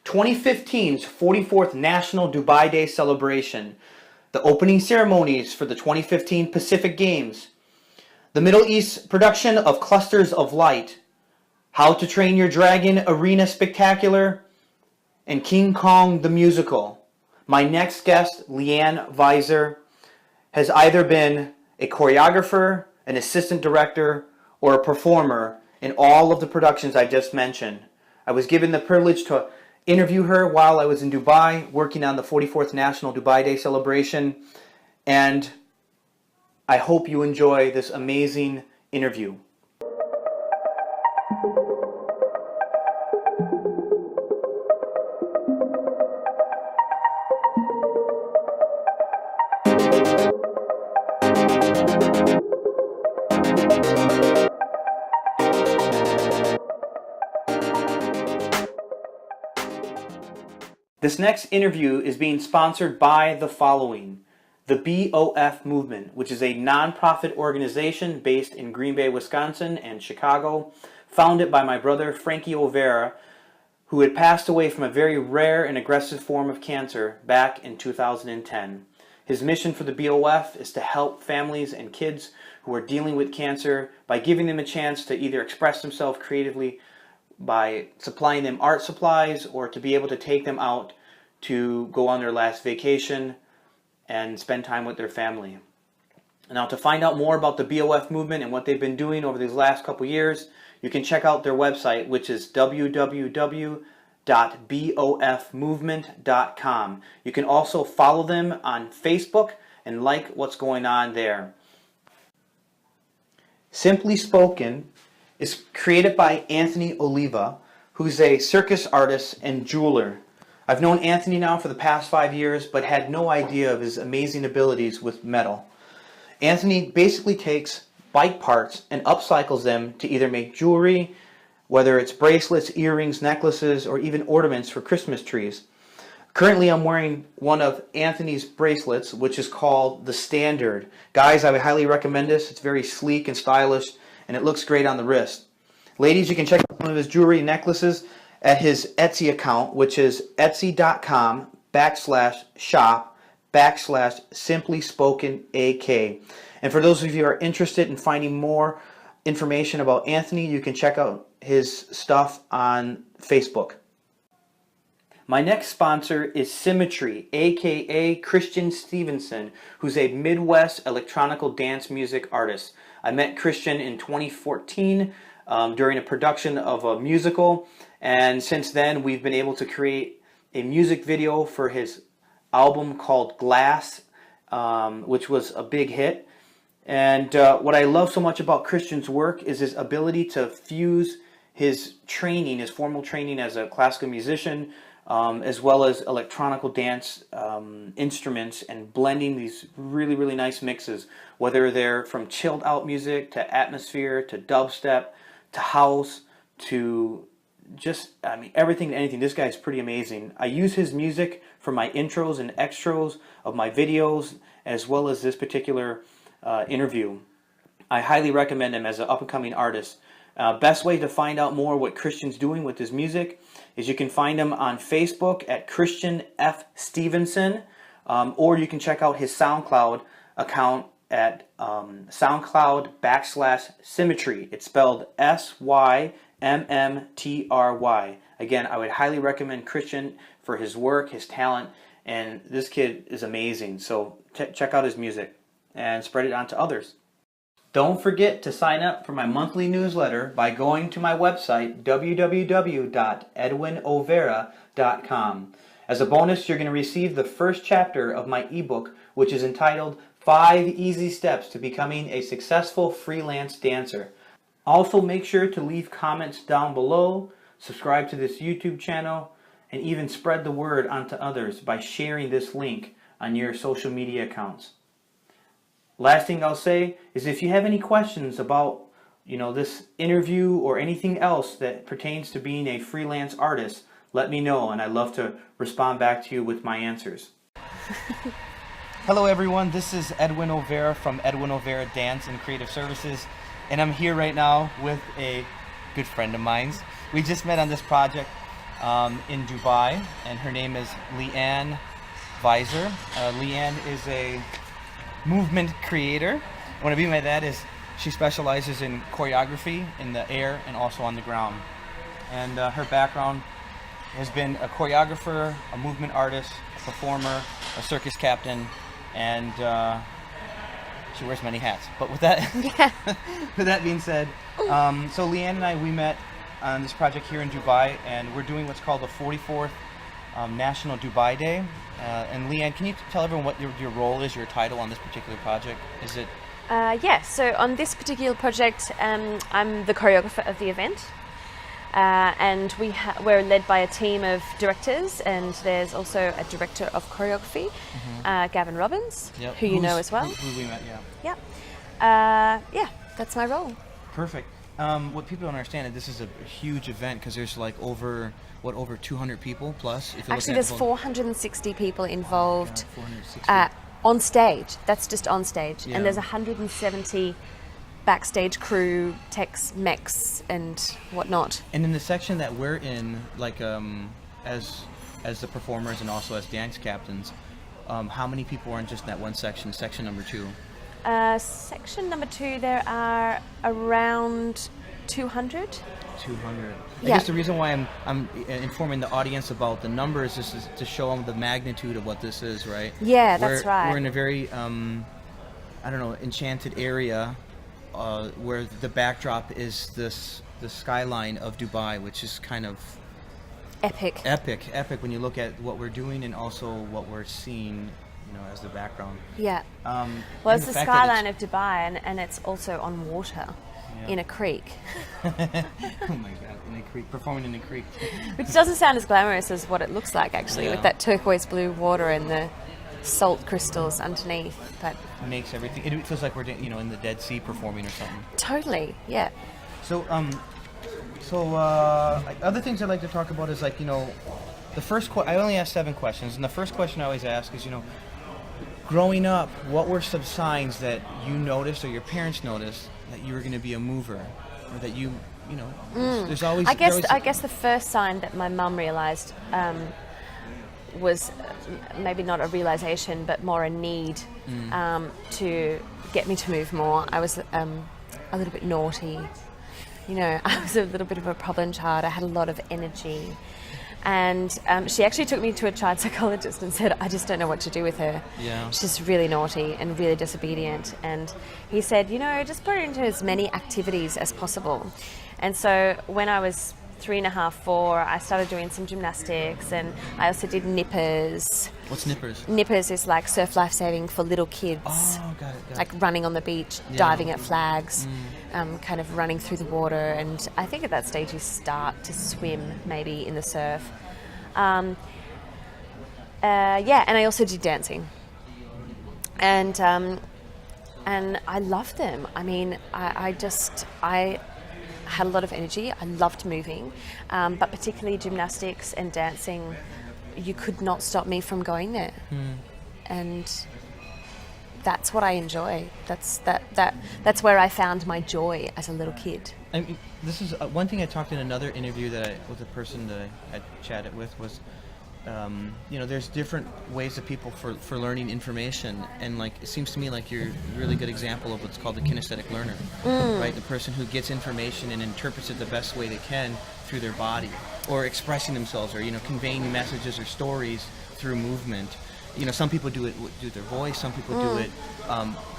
2015's 44th National Dubai Day celebration, the opening ceremonies for the 2015 Pacific Games, the Middle East production of Clusters of Light, How to Train Your Dragon Arena Spectacular, and King Kong the Musical. My next guest, Leigh-Anne Vizer, has either been a choreographer, an assistant director, or a performer in all of the productions I just mentioned. I was given the privilege to interview her while I was in Dubai working on the 44th National Dubai Day celebration, and I hope you enjoy this amazing interview. This next interview is being sponsored by the following: the BOF Movement, which is a non-profit organization based in Green Bay, Wisconsin and Chicago, founded by my brother Frankie Olvera, who had passed away from a very rare and aggressive form of cancer back in 2010. His mission for the BOF is to help families and kids who are dealing with cancer by giving them a chance to either express themselves creatively by supplying them art supplies, or to be able to take them out to go on their last vacation and spend time with their family. Now, to find out more about the BOF movement and what they've been doing over these last couple years, you can check out their website, which is www.bofmovement.com. You can also follow them on Facebook and like what's going on there. Simply Spoken is created by Anthony Oliva, who's a circus artist and jeweler. I've known Anthony now for the past 5 years, but had no idea of his amazing abilities with metal. Anthony basically takes bike parts and upcycles them to either make jewelry, whether it's bracelets, earrings, necklaces, or even ornaments for Christmas trees. Currently, I'm wearing one of Anthony's bracelets, which is called the Standard. Guys, I would highly recommend this. It's very sleek and stylish, and it looks great on the wrist. Ladies, you can check out some of his jewelry and necklaces at his Etsy account, which is etsy.com/shop/simplyspokenak. And for those of you who are interested in finding more information about Anthony, you can check out his stuff on Facebook. My next sponsor is Symmetry, aka Christian Stevenson, who's a Midwest electronical dance music artist. I met Christian in 2014 during a production of a musical, and since then we've been able to create a music video for his album called Glass, which was a big hit. And what I love so much about Christian's work is his ability to fuse his training, his formal training as a classical musician, as well as electronical dance instruments, and blending these really, really nice mixes, whether they're from chilled out music to atmosphere to dubstep to house to just, everything and anything. This guy's pretty amazing. I use his music for my intros and extras of my videos, as well as this particular interview. I highly recommend him as an up-and-coming artist. Best way to find out more what Christian's doing with his music is you can find him on Facebook at Christian F. Stevenson, or you can check out his SoundCloud account at SoundCloud/Symmetry. It's spelled SYMMTRY. Again, I would highly recommend Christian for his work, his talent, and this kid is amazing. So check out his music and spread it on to others. Don't forget to sign up for my monthly newsletter by going to my website, www.edwinovera.com. As a bonus, you're going to receive the first chapter of my ebook, which is entitled 5 Easy Steps to Becoming a Successful Freelance Dancer. Also, make sure to leave comments down below, subscribe to this YouTube channel, and even spread the word onto others by sharing this link on your social media accounts. Last thing I'll say is if you have any questions about, this interview or anything else that pertains to being a freelance artist, let me know, and I'd love to respond back to you with my answers. Hello everyone, this is Edwin Olvera from Edwin Olvera Dance and Creative Services, and I'm here right now with a good friend of mine. We just met on this project in Dubai, and her name is Leigh-Anne Vizer. Leigh-Anne is a movement creator. What I mean by that is she specializes in choreography in the air and also on the ground. And her background has been a choreographer, a movement artist, a performer, a circus captain, and she wears many hats. But with that, with that being said, so Leigh-Anne and I, we met on this project here in Dubai, and we're doing what's called the 44th National Dubai Day. And Leigh-Anne, can you tell everyone what your role is, your title on this particular project? Is it? So on this particular project, I'm the choreographer of the event. And we're led by a team of directors, and there's also a director of choreography, Gavin Robbins, who you know as well. Who we met, That's my role. Perfect. What people don't understand is this is a huge event because there's like over 200 people plus. Actually, there's 460 people involved 460. On stage. That's just on stage, and there's 170 backstage crew, techs, mechs, and whatnot. And in the section that we're in, like as the performers and also as dance captains, how many people are in just that one section? Section number 2. Section number 2, there are around 200. 200. I guess the reason why I'm informing the audience about the numbers is to show them the magnitude of what this is, right? Yeah, that's right. We're in a very, enchanted area where the backdrop is the skyline of Dubai, which is kind of epic when you look at what we're doing and also what we're seeing, as the background. Yeah. Well, it's the skyline of Dubai, and it's also on water, in a creek. Oh my God, in a creek, performing in a creek. Which doesn't sound as glamorous as what it looks like, actually, with that turquoise blue water and the salt crystals underneath. But it makes everything. It feels like we're in the Dead Sea performing or something. Totally, yeah. So other things I'd like to talk about is the first. I only asked 7 questions, and the first question I always ask is growing up, what were some signs that you noticed or your parents noticed that you were going to be a mover, or that there's always. I guess the first sign that my mum realised was maybe not a realisation, but more a need to get me to move more. I was a little bit naughty. I was a little bit of a problem child. I had a lot of energy. And she actually took me to a child psychologist and said, I just don't know what to do with her. Yeah. She's really naughty and really disobedient. And he said, just put her into as many activities as possible. And so when I was 3.5, 4, I started doing some gymnastics, and I also did nippers. What's nippers? Nippers is like surf lifesaving for little kids. Oh, got it. Like running on the beach, diving at flags, kind of running through the water. And I think at that stage you start to swim maybe in the surf. And I also did dancing. And I loved them. I mean, I had a lot of energy. I loved moving, but particularly gymnastics and dancing, you could not stop me from going there. And that's what I enjoy. That's where I found my joy as a little kid. I mean, this is one thing I talked in another interview with a person that I chatted with was, there's different ways of people for learning information, and it seems to me like you're a really good example of what's called the Kinesthetic Learner, right? The person who gets information and interprets it the best way they can through their body, or expressing themselves, or conveying messages or stories through movement. Some people do it with their voice. Some people do it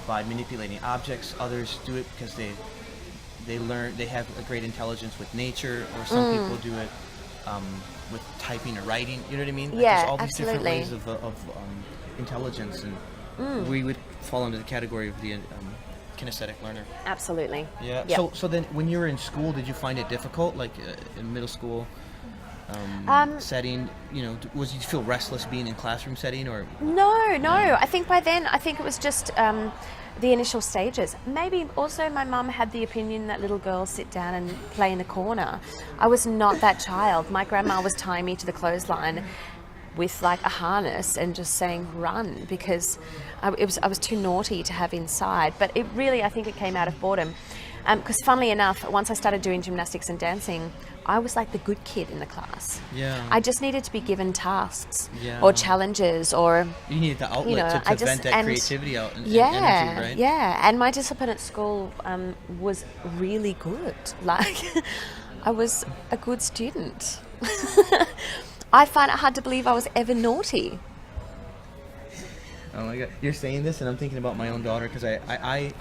by manipulating objects. Others do it because they learn. They have a great intelligence with nature, or some people do it with typing or writing. You know what I mean? Yeah, there's all these absolutely. different ways of intelligence, and we would fall into the category of the kinesthetic learner. Absolutely. Yeah. Yep. So then, when you were in school, did you find it difficult, in middle school setting? Did you feel restless being in classroom setting, or? No. I think by then, it was just the initial stages. Maybe also my mum had the opinion that little girls sit down and play in a corner. I was not that child. My grandma was tying me to the clothesline with a harness and just saying run, because I was too naughty to have inside. But it really, I think it came out of boredom. Because funnily enough, once I started doing gymnastics and dancing, I was like the good kid in the class. Yeah. I just needed to be given tasks Yeah. or challenges or... You needed the outlet to vent that creativity out and energy, right? Yeah, and my discipline at school was really good. Like, I was a good student. I find it hard to believe I was ever naughty. Oh my God. You're saying this and I'm thinking about my own daughter, because I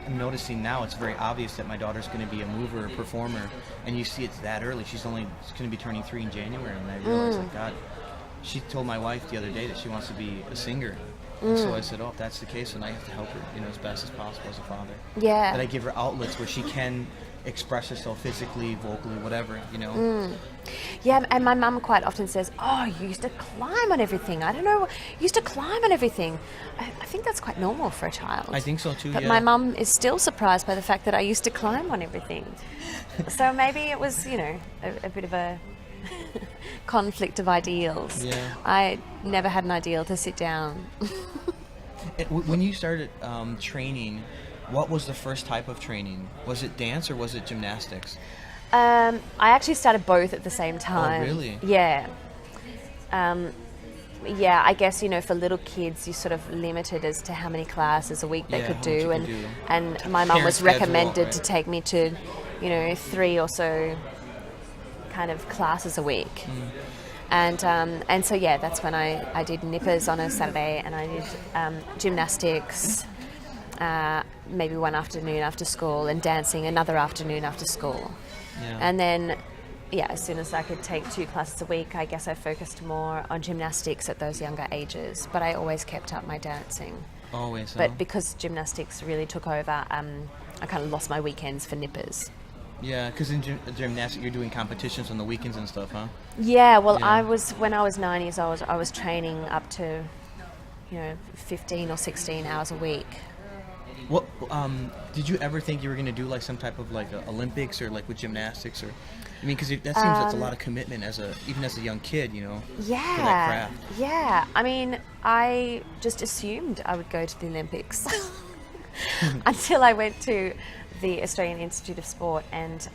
am noticing now it's very obvious that my daughter's going to be a mover, a performer, and you see it's that early. She's going to be turning 3 in January, and I realized, like, God, she told my wife the other day that she wants to be a singer. And so I said, oh, if that's the case, then I have to help her, as best as possible as a father. Yeah. That I give her outlets where she can express herself physically, vocally, whatever, Yeah, and my mum quite often says, oh, you used to climb on everything. I don't know, you used to climb on everything. I think that's quite normal for a child. I think so too, But yeah. my mum is still surprised by the fact that I used to climb on everything. So maybe it was, a bit of a conflict of ideals. Yeah. I never had an ideal to sit down. When you started training, what was the first type of training? Was it dance or was it gymnastics? I actually started both at the same time. Oh, really? Yeah. Yeah, I guess, for little kids, you're sort of limited as to how many classes a week they could do. And my mum was recommended to take me to, 3 or so kind of classes a week. And so, yeah, that's when I did nippers on a Saturday, and I did gymnastics, maybe one afternoon after school, and dancing another afternoon after school. Yeah. And then, as soon as I could take 2 classes a week, I guess I focused more on gymnastics at those younger ages. But I always kept up my dancing. Always. But because gymnastics really took over, I kind of lost my weekends for nippers. Yeah, because in gymnastics you're doing competitions on the weekends and stuff, huh? Yeah, well, when I was 9 years old, I was training up to, 15 or 16 hours a week. What did you ever think you were going to do, like some type of like Olympics or like with gymnastics, or because that seems that's a lot of commitment even as a young kid, for that craft. Yeah. I just assumed I would go to the Olympics until I went to the Australian Institute of Sport, and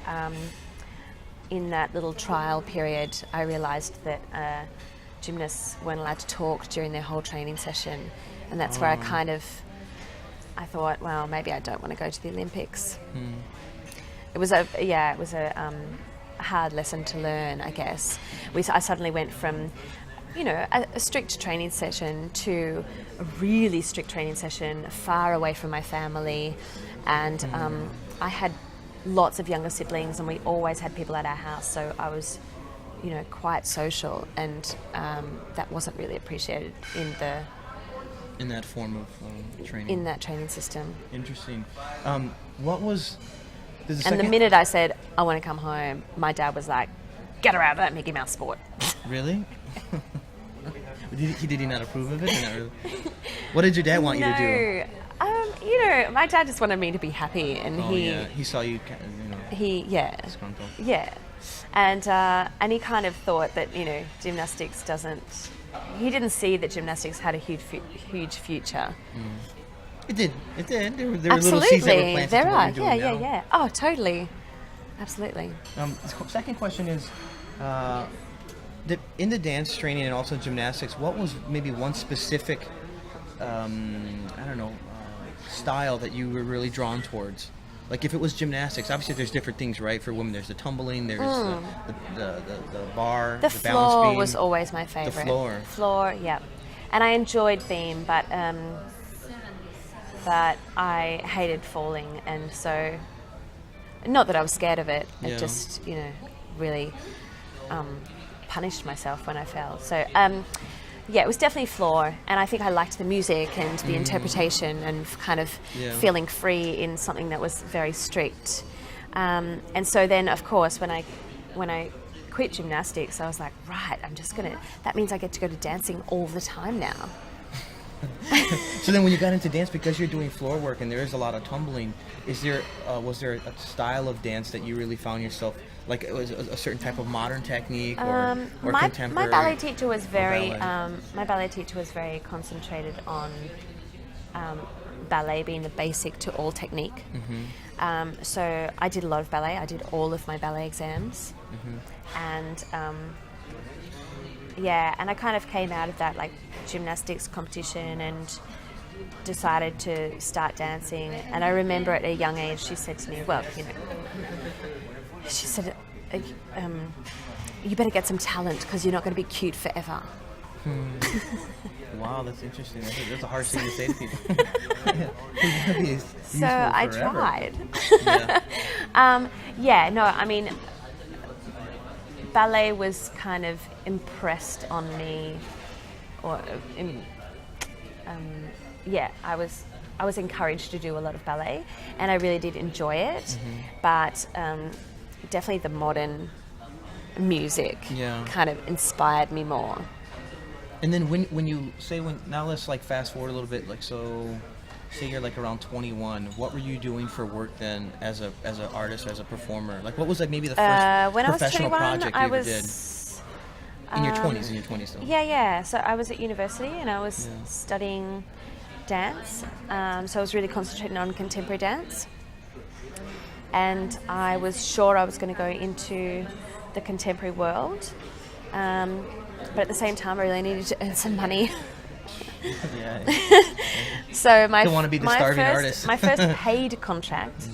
in that little trial period, I realised that gymnasts weren't allowed to talk during their whole training session, and that's where I thought, well, maybe I don't want to go to the Olympics. It was a hard lesson to learn, I guess. I suddenly went from, a strict training session to a really strict training session, far away from my family, and I had lots of younger siblings, and we always had people at our house, so I was, quite social, and that wasn't really appreciated in that form of training. In that training system. Interesting. What was... And the minute I said, I want to come home, my dad was like, get her out of that Mickey Mouse sport. Really? Did he not approve of it? Or not really? What did your dad want you to do? My dad just wanted me to be happy, and he saw you, disgruntled. Yeah. And he kind of thought that, gymnastics he didn't see that gymnastics had a huge future. It did. There were Absolutely. little seeds that were planted. There to what are. you're doing now. Yeah. Oh, totally. Absolutely. The second question is, in the dance training and also gymnastics, what was maybe one specific, style that you were really drawn towards? Like if it was gymnastics, obviously there's different things, right? For women, there's the tumbling, there's the bar, the balance beam. The floor was always my favorite. The floor. Floor, yeah. And I enjoyed beam, but I hated falling, and so, not that I was scared of it, it just, really punished myself when I fell. So, it was definitely floor, and I think I liked the music and the interpretation and kind of feeling free in something that was very strict. And so then, of course, when I quit gymnastics, I was like, right, that means I get to go to dancing all the time now. So then when you got into dance, because you're doing floor work and there is a lot of tumbling, was there a style of dance that you really found yourself, like it was a certain type of modern technique or contemporary? My ballet teacher was very concentrated on ballet being the basic to all technique. So I did a lot of ballet. I did all of my ballet exams. And yeah, and I kind of came out of that like gymnastics competition and decided to start dancing. And I remember at a young age she said to me, well, you know, she said, you better get some talent because you're not going to be cute forever. Wow, that's interesting. I think that's a harsh thing to say to people. So I tried. No, I mean, ballet was kind of impressed on me, or I was encouraged to do a lot of ballet, and I really did enjoy it. But definitely the modern music kind of inspired me more. And then now let's like fast forward a little bit, like, so say you're like around 21, what were you doing for work then as an artist, as a performer? Like what was like maybe the first professional project you ever did? In your 20s still? Yeah. So I was at university and I was studying dance. So I was really concentrating on contemporary dance. And I was sure I was going to go into the contemporary world. But at the same time, I really needed to earn some money. So my don't want to be the starving artist. My first paid contract,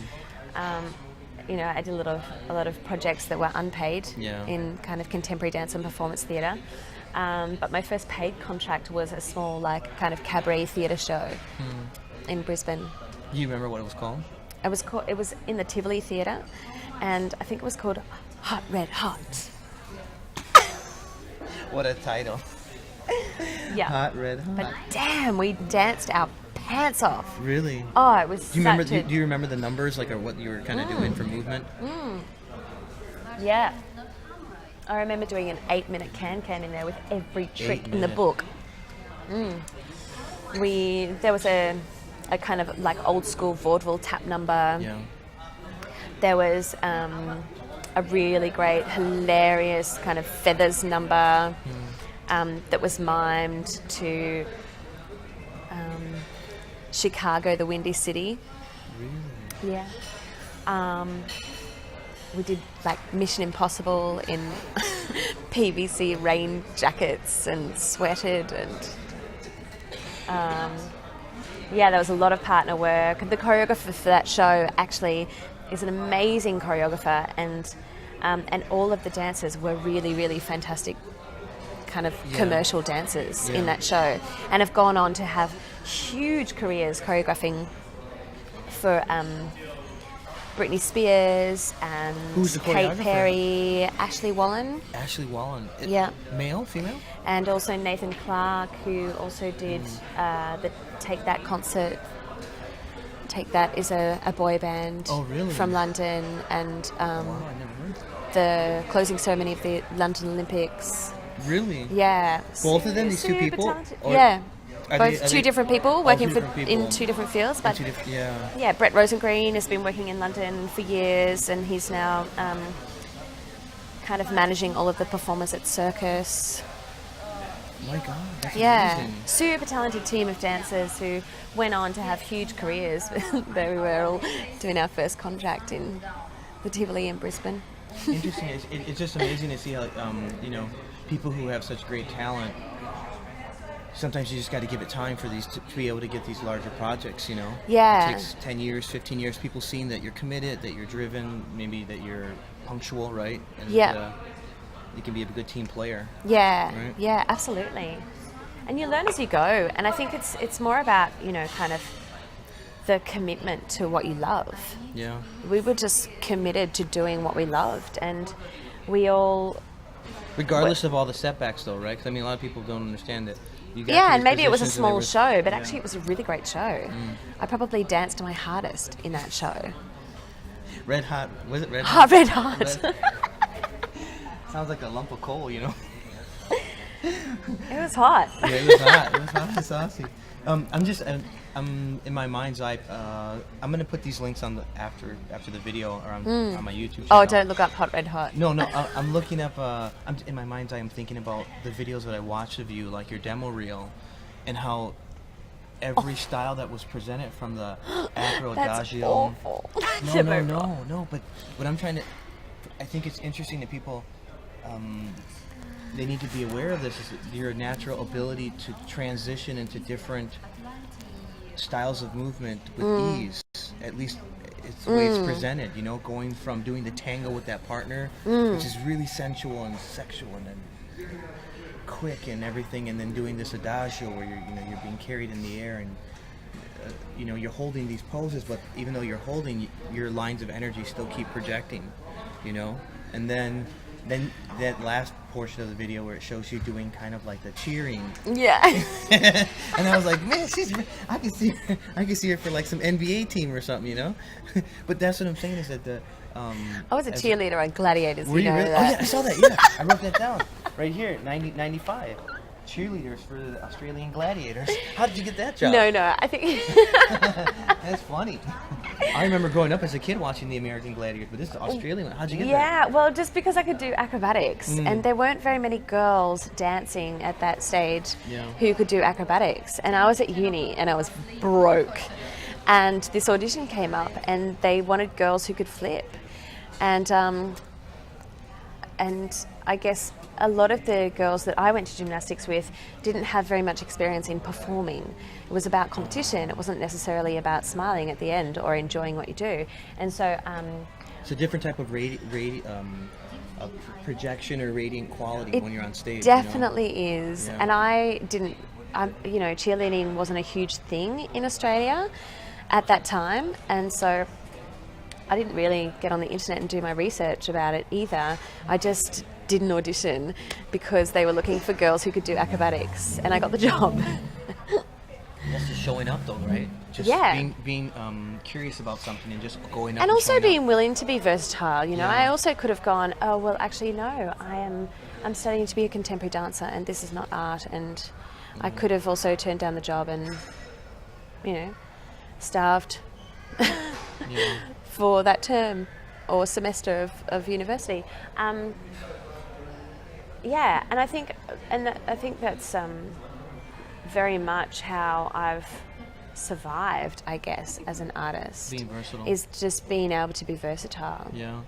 you know, I did a lot of projects that were unpaid in kind of contemporary dance and performance theatre. But my first paid contract was a small, like, kind of cabaret theatre show in Brisbane. Do you remember what it was called? It was in the Tivoli Theatre, and I think it was called Hot Red Hot. What a title. Yeah. Hot Red Hot. But damn, we danced our pants off. Really? Oh, it was do you remember the numbers, like, or what you were kind of doing for movement? Yeah. I remember doing an 8-minute can in there with every trick in the book. There was a kind of like old school vaudeville tap number. Yeah. There was a really great, hilarious kind of feathers number that was mimed to Chicago, the Windy City. Really? Yeah. We did like Mission Impossible in PVC rain jackets and sweated, and there was a lot of partner work. The choreographer for that show actually is an amazing choreographer, and all of the dancers were really, really fantastic kind of commercial dancers in that show, and have gone on to have huge careers choreographing for Britney Spears and Kate Perry, Ashley Wallen. Ashley Wallen. Yeah. Male, female? And also Nathan Clark, who also did the Take That concert. Take That is a boy band from London, and I never heard the closing ceremony of the London Olympics. Really? Yeah. Both of them, these two people? Yeah. Both two different people working in two different fields. But yeah, Brett Rosengreen has been working in London for years, and he's now kind of managing all of the performers at Circus. My God, that's amazing. Super talented team of dancers who went on to have huge careers. There we were all doing our first contract in the Tivoli in Brisbane. Interesting. It's just amazing to see how, you know, people who have such great talent, sometimes you just got to give it time for these to be able to get these larger projects, you know? Yeah. It takes 10 years, 15 years, people seeing that you're committed, that you're driven, maybe that you're punctual, right? And, you can be a good team player. Yeah, right? Yeah, absolutely. And you learn as you go. And I think it's more about, you know, kind of the commitment to what you love. Yeah. We were just committed to doing what we loved, and we all... Regardless of all the setbacks, though, right? Because, I mean, a lot of people don't understand that. And maybe it was a small show, but actually it was a really great show. I probably danced my hardest in that show. Red Hot, was it Red Hot? Hot Red Hot. Sounds like a lump of coal, you know? It was hot. Yeah, it was hot. It was hot and saucy. I'm in my mind's eye. I'm gonna put these links on the after the video or on my YouTube channel. Oh, don't look up Hot Red Hot. No. I'm looking up. I'm in my mind's eye. I'm thinking about the videos that I watched of you, like your demo reel, and how every style that was presented from the acro That's adagio. awful. No. But what I'm trying to, I think it's interesting that people, they need to be aware of this, is your natural ability to transition into different styles of movement with ease. At least it's the way it's presented, you know, going from doing the tango with that partner, which is really sensual and sexual and then quick and everything, and then doing this adagio where you're being carried in the air and you're holding these poses, but even though you're holding, your lines of energy still keep projecting, and then that last portion of the video where it shows you doing kind of like the cheering. Yeah. And I was like, man, I can see her for like some NBA team or something, But that's what I'm saying, is that I was a cheerleader on Gladiators. Were you really? That. Oh yeah, I saw that. Yeah, I wrote that down right here. 95 cheerleaders for the Australian Gladiators. How did you get that job? No, I think that's funny. I remember growing up as a kid watching the American Gladiators, but this is the Australian one. How'd you get that? Yeah, well, just because I could do acrobatics, and there weren't very many girls dancing at that stage who could do acrobatics. And I was at uni, and I was broke. And this audition came up, and they wanted girls who could flip. And I guess a lot of the girls that I went to gymnastics with didn't have very much experience in performing. It was about competition. It wasn't necessarily about smiling at the end or enjoying what you do. And so it's a different type of projection or radiant quality when you're on stage. Definitely is. Yeah. And I didn't, cheerleading wasn't a huge thing in Australia at that time. And so I didn't really get on the internet and do my research about it either. I just did an audition because they were looking for girls who could do acrobatics, and I got the job. That's just showing up, though, right? Just being curious about something and just going up. And also being up. willing to be versatile. I also could have gone, oh well, actually no, I'm studying to be a contemporary dancer, and this is not art. And I could have also turned down the job and, starved. For that term or semester of university. And I think that's very much how I've survived, I guess, as an artist. Being versatile. Is just being able to be versatile. Yeah.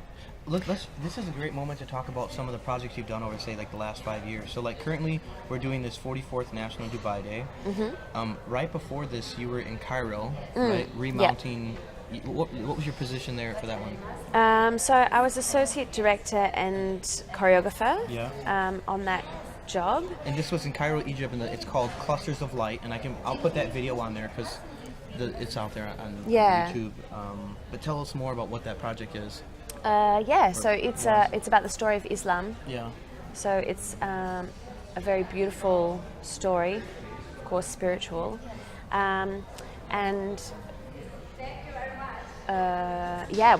Look, this is a great moment to talk about some of the projects you've done over, say, like the last 5 years. So, like, currently we're doing this 44th National Dubai Day. Right before this, you were in Cairo, right, remounting. Yeah. What was your position there for that one? So I was associate director and choreographer on that job. And this was in Cairo, Egypt, and it's called Clusters of Light. And I'll put that video on there because it's out there on YouTube. But tell us more about what that project is. So it's about the story of Islam. Yeah. So it's a very beautiful story, of course, spiritual, and.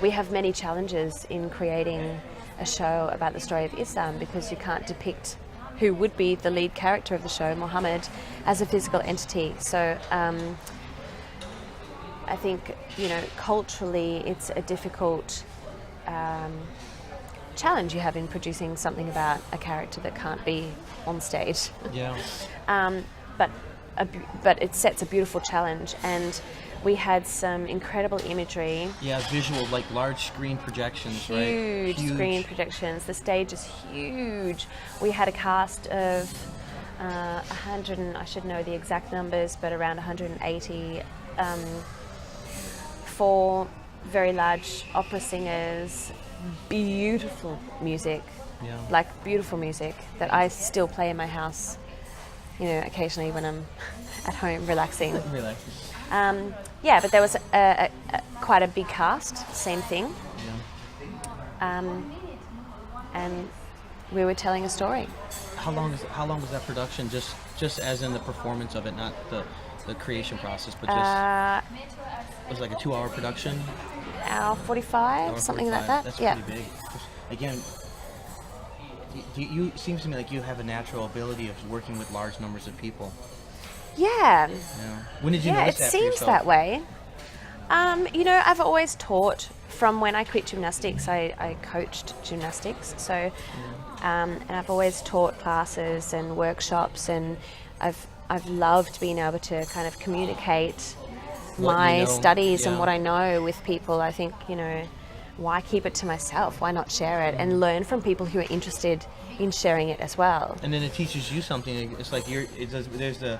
We have many challenges in creating a show about the story of Islam, because you can't depict who would be the lead character of the show, Muhammad, as a physical entity. So I think, culturally it's a difficult challenge you have in producing something about a character that can't be on stage. Yeah. But it sets a beautiful challenge, and we had some incredible imagery. Yeah, visual, like large screen projections, right? Huge screen projections. The stage is huge. We had a cast of 100, and I should know the exact numbers, but around 180. 4 very large opera singers, beautiful music, beautiful music that I still play in my house, occasionally when I'm at home relaxing. But there was quite a big cast, same thing. Yeah. And we were telling a story. How long was that production? Just as in the performance of it, not the creation process, but just it was like a 2-hour production. Hour 45, something like that. That's pretty big. Again, you seems to me like you have a natural ability of working with large numbers of people. Yeah. When did you notice that for yourself? It seems that way. I've always taught. From when I quit gymnastics, I coached gymnastics. So, and I've always taught classes and workshops, and I've loved being able to kind of communicate my studies and what I know with people. I think, why keep it to myself? Why not share it and learn from people who are interested in sharing it as well? And then it teaches you something. It's like there's the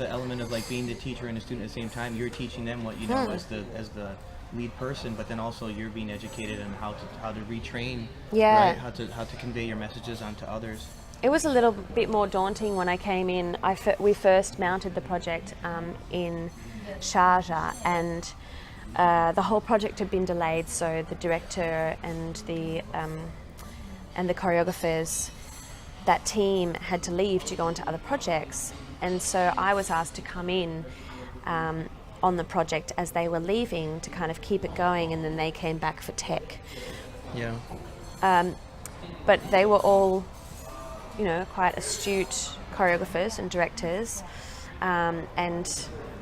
element of like being the teacher and the student at the same time. You're teaching them what you know as the lead person, but then also you're being educated on how to retrain, right? How to convey your messages onto others. It was a little bit more daunting when I came in. We first mounted the project in Sharjah, and the whole project had been delayed. So the director and the choreographers, that team had to leave to go on to other projects, and so I was asked to come in on the project as they were leaving to kind of keep it going, and then they came back for tech. Yeah. But they were all, quite astute choreographers and directors, and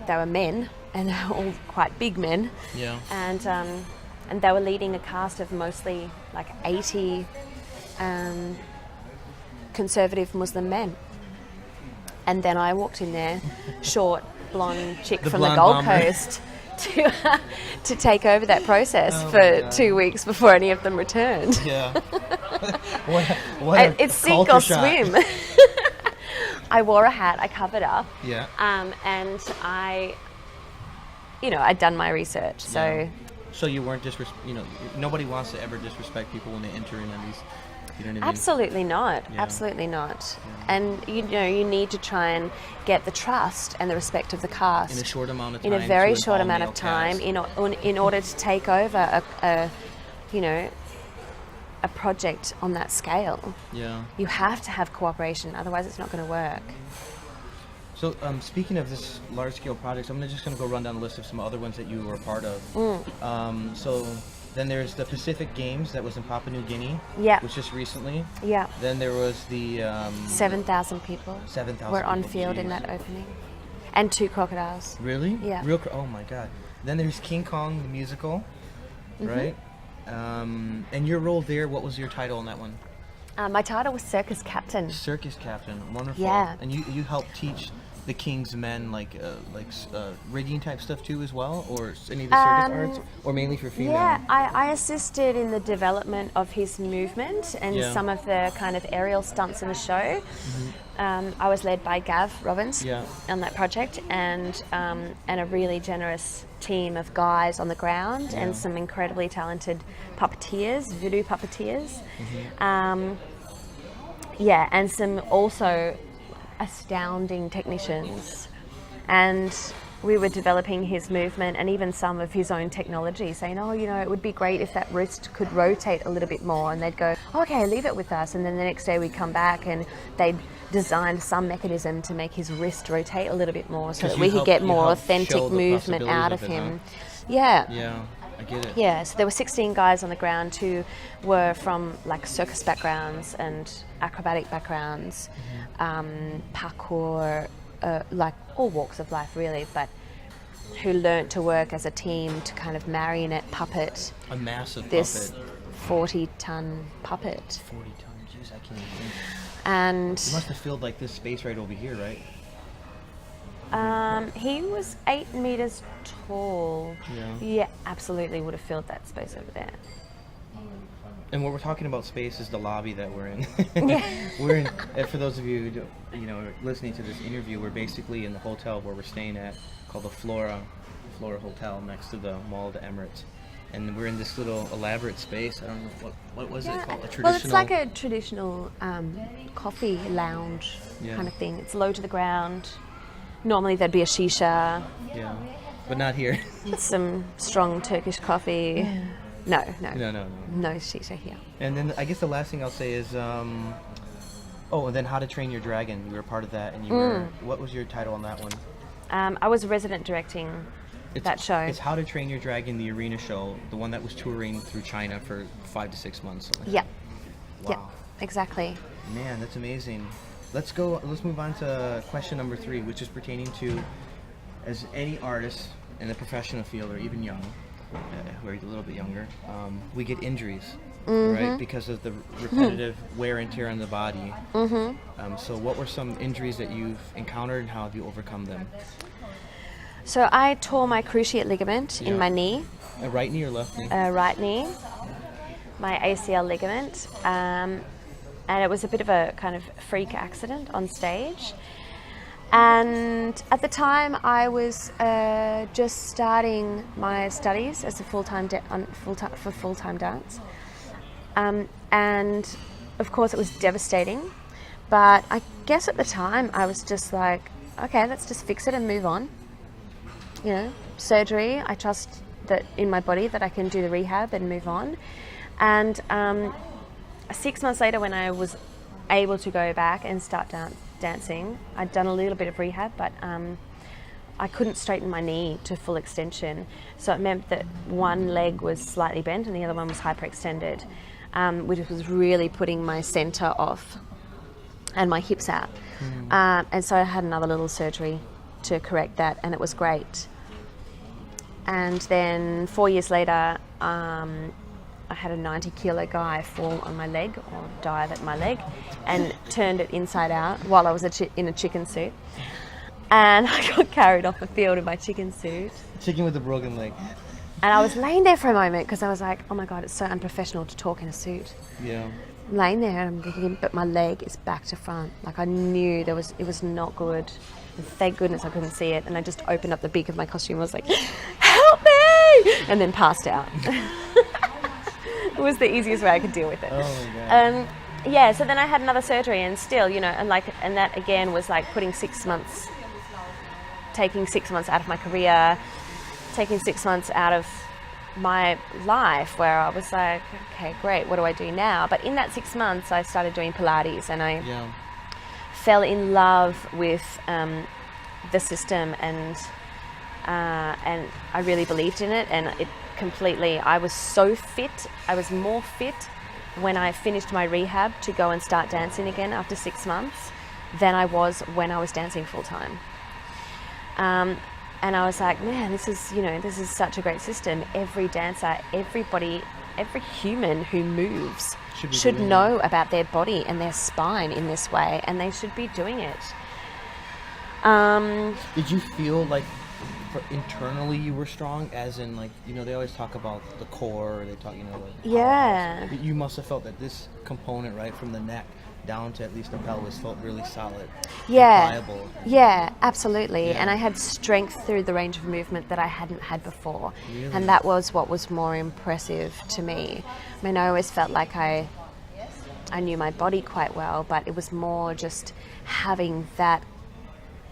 they were men, and all quite big men. Yeah. And they were leading a cast of mostly like 80 conservative Muslim men. And then I walked in there, short, blonde chick from the Gold Coast, to take over that process for 2 weeks before any of them returned. Yeah. what it's sink or swim. I wore a hat, I covered up. Yeah. And I'd done my research, so. Yeah. So you weren't nobody wants to ever disrespect people when they enter in these. You know what I mean? Absolutely not. Yeah. Absolutely not. Yeah. And you need to try and get the trust and the respect of the cast in a short amount of time. In a very short amount of time, in order to take over a project on that scale. Yeah. You have to have cooperation, otherwise it's not going to work. So speaking of this large-scale projects, I'm just going to go run down the list of some other ones that you were a part of. So then there's the Pacific Games that was in Papua New Guinea, which just recently. Yeah. Then there was the 7,000 people. 7,000 were on people, field in that opening, and 2 crocodiles. Really? Yeah. Oh my God. Then there's King Kong the musical, right? And your role there, what was your title on that one? My title was Circus Captain. Circus Captain, wonderful. Yeah. And you helped teach the King's men like rigging type stuff too as well, or any of the circus arts, or mainly for female? Yeah, I assisted in the development of his movement and some of the kind of aerial stunts in the show. I was led by Gav Robbins on that project, and a really generous team of guys on the ground and some incredibly talented puppeteers, voodoo puppeteers. And some also astounding technicians, and we were developing his movement and even some of his own technology, saying, it would be great if that wrist could rotate a little bit more, and they'd go, okay, leave it with us, and then the next day we'd come back and they'd designed some mechanism to make his wrist rotate a little bit more so that we could get more authentic movement out of him. Yeah, I get it. Yeah, so there were 16 guys on the ground who were from like circus backgrounds and acrobatic backgrounds, parkour, like all walks of life really, but who learnt to work as a team to kind of marionette puppet a massive this puppet. 40-ton puppet. 40 tons, jeez, I can't even. And you must have filled like this space right over here, right? He was 8 meters tall. Yeah, absolutely would have filled that space over there. And what we're talking about space is the lobby that we're in. We're in. For those of you who listening to this interview, we're basically in the hotel where we're staying at, called the Flora Hotel, next to the Mall of the Emirates. And we're in this little elaborate space. I don't know what was it called? A traditional. Well, it's like a traditional coffee lounge kind of thing. It's low to the ground. Normally there'd be a shisha. Yeah, but not here. Some strong Turkish coffee. No shisha here. And then I guess the last thing I'll say is, and then How to Train Your Dragon. You were a part of that, and you were. What was your title on that one? I was resident directing that show. It's How to Train Your Dragon, the arena show, the one that was touring through China for 5 to 6 months. Yeah. Wow. Yeah, exactly. Man, that's amazing. Let's move on to question number 3, which is pertaining to, as any artist in the professional field or even young, who are a little bit younger, we get injuries, right? Because of the repetitive wear and tear on the body. So what were some injuries that you've encountered, and how have you overcome them? So I tore my cruciate ligament in my knee. A right knee or left knee? Right knee. my ACL ligament, and it was a bit of a kind of freak accident on stage. And at the time, I was just starting my studies as a full-time dance, and of course it was devastating. But I guess at the time I was just like, okay, let's just fix it and move on. You know, surgery. I trust that in my body that I can do the rehab and move on. And 6 months later, when I was able to go back and start dancing, I'd done a little bit of rehab, but I couldn't straighten my knee to full extension. So it meant that one leg was slightly bent and the other one was hyperextended, which was really putting my center off and my hips out. And so I had another little surgery to correct that, and it was great. And then 4 years later, I had a 90-kilo guy fall on my leg, or dive at my leg, and turned it inside out while I was in a chicken suit. And I got carried off the field in my chicken suit. Chicken with a broken leg. And I was laying there for a moment because I was like, oh my God, it's so unprofessional to talk in a suit. Yeah. I'm laying there and I'm thinking, but my leg is back to front. Like, I knew it was not good. And thank goodness I couldn't see it. And I just opened up the beak of my costume and was like, help me! And then passed out. It was the easiest way I could deal with it. Oh my God. Yeah, so then I had another surgery, and still, you know, and that again was like taking 6 months out of my career, taking 6 months out of my life, where I was like, okay, great, what do I do now? But in that 6 months, I started doing Pilates, and I fell in love with the system, and I really believed in it, and it completely. I was so fit. I was more fit when I finished my rehab to go and start dancing again after 6 months than I was when I was dancing full time. And I was like, man, this is such a great system. Every dancer, everybody, every human who moves should know about their body and their spine in this way, and they should be doing it. Did you feel like internally you were strong, as in, like, you know, they always talk about the core, they talk, you know, like, yeah, you must have felt that this component, right, from the neck down to at least the pelvis, felt really solid, pliable. Yeah, absolutely. And I had strength through the range of movement that I hadn't had before. Really? And that was what was more impressive to me. I mean, I always felt like I knew my body quite well, but it was more just having that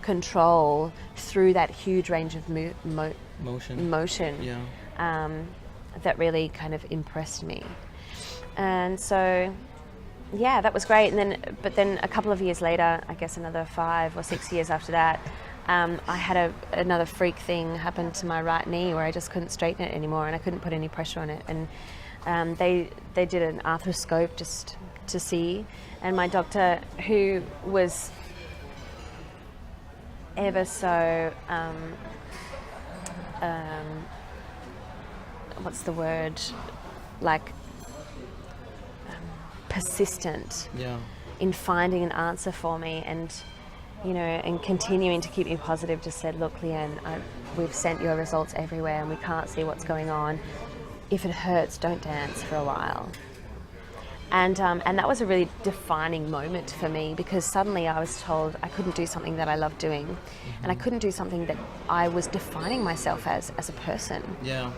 control through that huge range of motion that really kind of impressed me. And so yeah, that was great. And then a couple of years later, I guess another 5 or 6 years after that, I had another freak thing happen to my right knee where I just couldn't straighten it anymore, and I couldn't put any pressure on it. And they did an arthroscope just to see, and my doctor, who was ever so what's the word, like persistent in finding an answer for me, and you know, and continuing to keep me positive, just said, look, Leigh-Anne, we've sent your results everywhere and we can't see what's going on. If it hurts, don't dance for a while. And that was a really defining moment for me, because suddenly I was told I couldn't do something that I loved doing, and I couldn't do something that I was defining myself as a person. Yeah.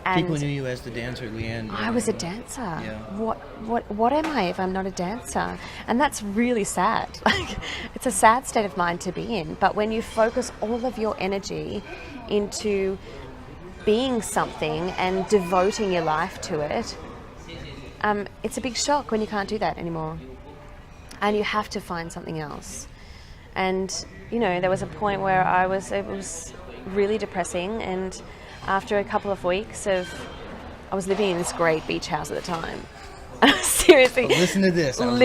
And people knew you as the dancer, Leigh-Anne. I was a dancer. Yeah. What am I if I'm not a dancer? And that's really sad. Like, it's a sad state of mind to be in. But when you focus all of your energy into being something and devoting your life to it, it's a big shock when you can't do that anymore, and you have to find something else. And you know, there was a point where it was really depressing, and after a couple of weeks I was living in this great beach house at the time. Seriously, listen to this. I was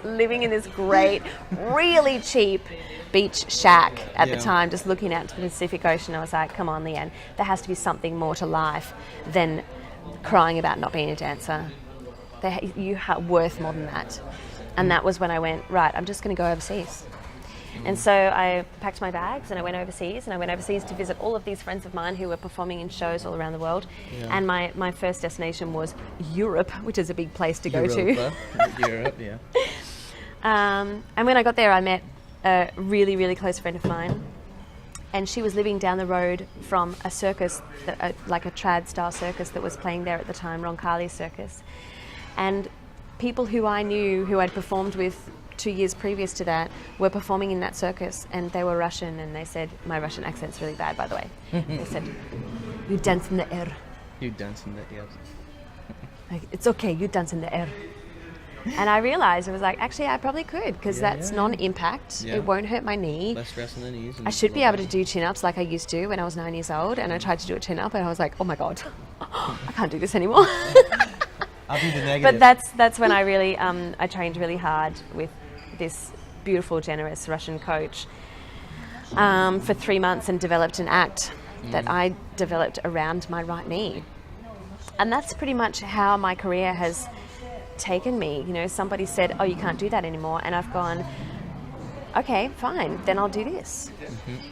living in this great, really cheap beach shack at the time, just looking out to the Pacific Ocean. I was like, come on, Leigh-Anne, there has to be something more to life than crying about not being a dancer. You are worth more than that. And that was when I went, right, I'm just going to go overseas. And so I packed my bags and I went overseas, to visit all of these friends of mine who were performing in shows all around the world. Yeah. And my first destination was Europe, which is a big place to go to. Europe, yeah. And when I got there, I met a really, really close friend of mine. And she was living down the road from a circus, like a trad style circus that was playing there at the time, Roncalli Circus. And people who I knew, who I'd performed with 2 years previous to that, were performing in that circus, and they were Russian, and they said, my Russian accent's really bad, by the way. They said, you dance in the air. You dance in the air. Like, it's okay, you dance in the air. And I realized, I was like, actually, I probably could, because that's non-impact. Yeah. It won't hurt my knee. Less stress on the knees. I should be able to do chin-ups like I used to when I was 9 years old, and I tried to do a chin-up, and I was like, oh my God, I can't do this anymore. I'll do the negative. But that's when I really, I trained really hard with this beautiful, generous Russian coach for 3 months and developed an act that I developed around my right knee. And that's pretty much how my career has taken me. You know, somebody said, oh, you can't do that anymore, and I've gone, okay, fine, then I'll do this.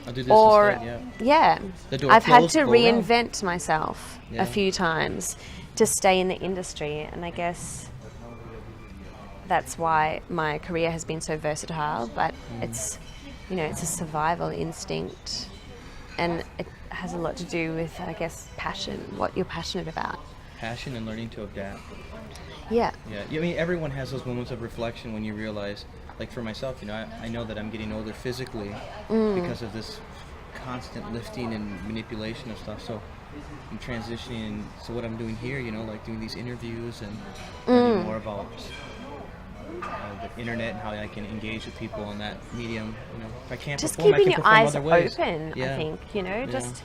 I'll do this or instead, yeah, The door I've had closed, to go reinvent myself Yeah. a few times to stay in the industry, and I guess that's why my career has been so versatile. But it's, you know, it's a survival instinct, and it has a lot to do with, I guess, passion, what you're passionate about. Passion and learning to adapt. Yeah. Yeah, I mean, everyone has those moments of reflection when you realize, like for myself, you know, I know that I'm getting older physically because of this constant lifting and manipulation of stuff. So I'm transitioning to what I'm doing here, you know, like doing these interviews and learning more about the internet and how I can engage with people on that medium. You know, if I can't Just perform, I keeping can your perform eyes other ways. open, I Yeah. think, you know, just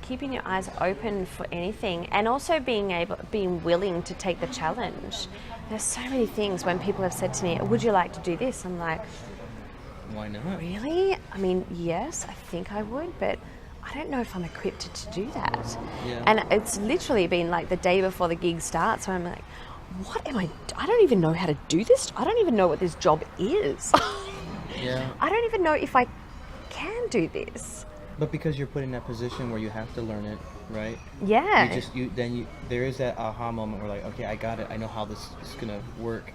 keeping your eyes open for anything, and also being willing to take the challenge. There's so many things when people have said to me, would you like to do this? I'm like, Why not? really? I mean, yes, I think I would, but I don't know if I'm equipped to do that. Yeah. And it's literally been like the day before the gig starts where I'm like, what am I don't even know how to do this. I don't even know what this job is. Yeah. I don't even know if I can do this. But because you're put in that position where you have to learn it, right? Yeah. There is that aha moment where like, okay, I got it. I know how this is gonna work.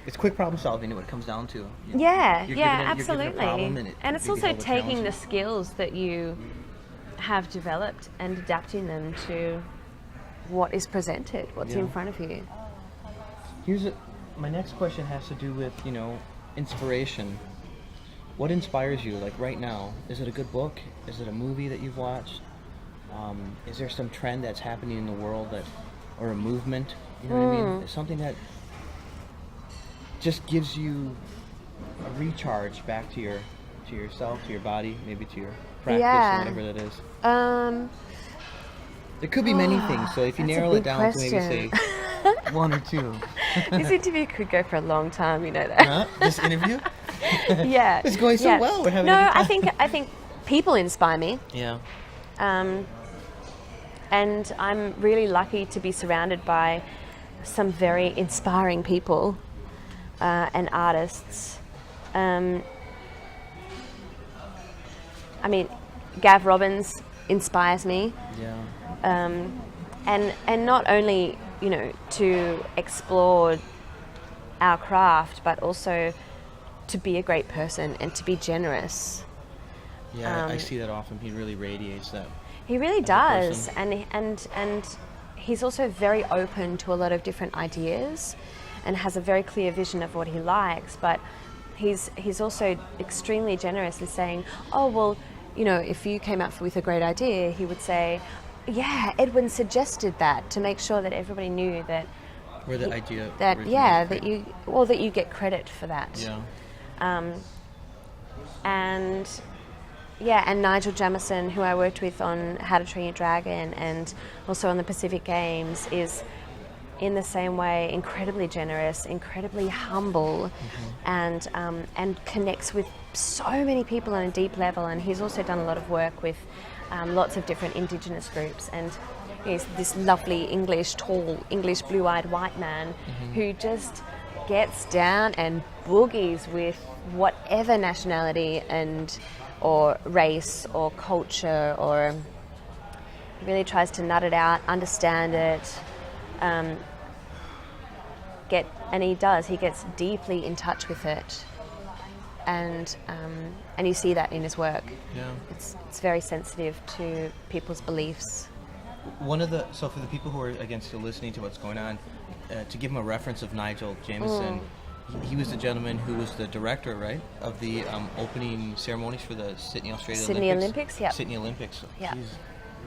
It's quick problem solving. What it comes down to. Yeah, You're yeah, given a problem absolutely. And it's also taking the challenges. skills that you have developed and adapting them to what is presented, what's in front of you. My next question has to do with, you know, inspiration. What inspires you, like right now? Is it a good book? Is it a movie that you've watched? Is there some trend that's happening in the world or a movement? You know what I mean? Something that just gives you a recharge back to yourself, to your body, maybe to your practice, or whatever that is. There could be many things. So if you narrow it down to maybe say one or two. This interview could go for a long time, you know that. Huh? This interview? Yeah. It's going so well. We're having a good time. I think people inspire me. Yeah. And I'm really lucky to be surrounded by some very inspiring people and artists. I mean, Gav Robbins inspires me. Yeah. And not only, you know, to explore our craft, but also to be a great person and to be generous. Yeah, I see that often. He really radiates that. He really as a does, person. and he's also very open to a lot of different ideas, and has a very clear vision of what he likes. But he's also extremely generous in saying, oh well, you know, if you came up with a great idea, he would say, yeah, Edwin suggested that, to make sure that everybody knew that Where the idea that originated. that you get credit for that. Yeah. And Nigel Jamieson, who I worked with on How to Train Your Dragon and also on the Pacific Games, is in the same way incredibly generous, incredibly humble, and connects with so many people on a deep level. And he's also done a lot of work with lots of different Indigenous groups, and he's this lovely tall English blue-eyed white man who just gets down and boogies with whatever nationality or race or culture, or really tries to nut it out, understand it, and he does. He gets deeply in touch with it, and you see that in his work. Yeah. It's very sensitive to people's beliefs. So for the people who are, again, still listening to what's going on, to give them a reference of Nigel Jameson, he was the gentleman who was the director, right, of the opening ceremonies for the Sydney Olympics. Yeah. Sydney Olympics. Yeah.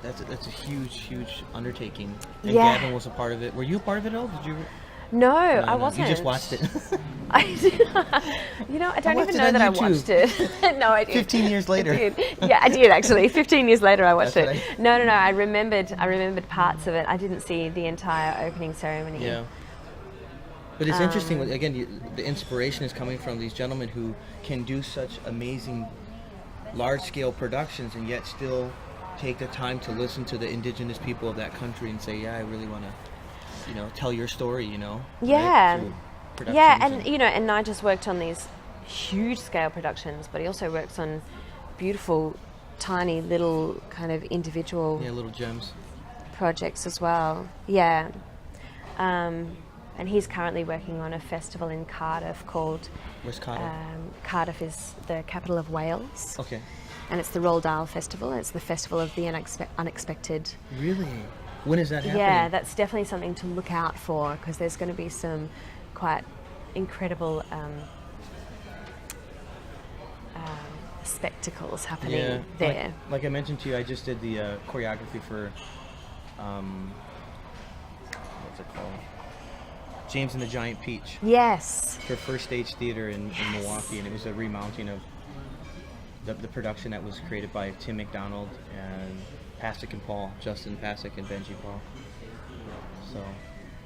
That's a huge undertaking. And Yeah. Gavin was a part of it. Were you a part of it all? Did you? No, I wasn't. You just watched it. I don't even know that I watched it. No, I did. 15 years later. I did. Yeah, I did actually. 15 years later, I watched That's it. No. I remembered parts of it. I didn't see the entire opening ceremony. Yeah. But it's interesting. Again, the inspiration is coming from these gentlemen who can do such amazing, large-scale productions, and yet still take the time to listen to the indigenous people of that country and say, "Yeah, I really want to, tell your story." Yeah. Right? Yeah, and Nigel's worked on these huge scale productions, but he also works on beautiful, tiny little kind of individual little gems projects as well. Yeah. And he's currently working on a festival in Cardiff called... Where's Cardiff? Cardiff is the capital of Wales. Okay. And it's the Roald Dahl Festival. It's the festival of the unexpected. Really? When is that happening? Yeah, that's definitely something to look out for, because there's going to be some quite incredible spectacles happening there. Like I mentioned to you, I just did the choreography for what's it called? James and the Giant Peach. Yes. For First Stage Theater in Milwaukee, and it was a remounting of the production that was created by Tim McDonald and Pasek and Paul, Justin Pasek and Benji Paul. So,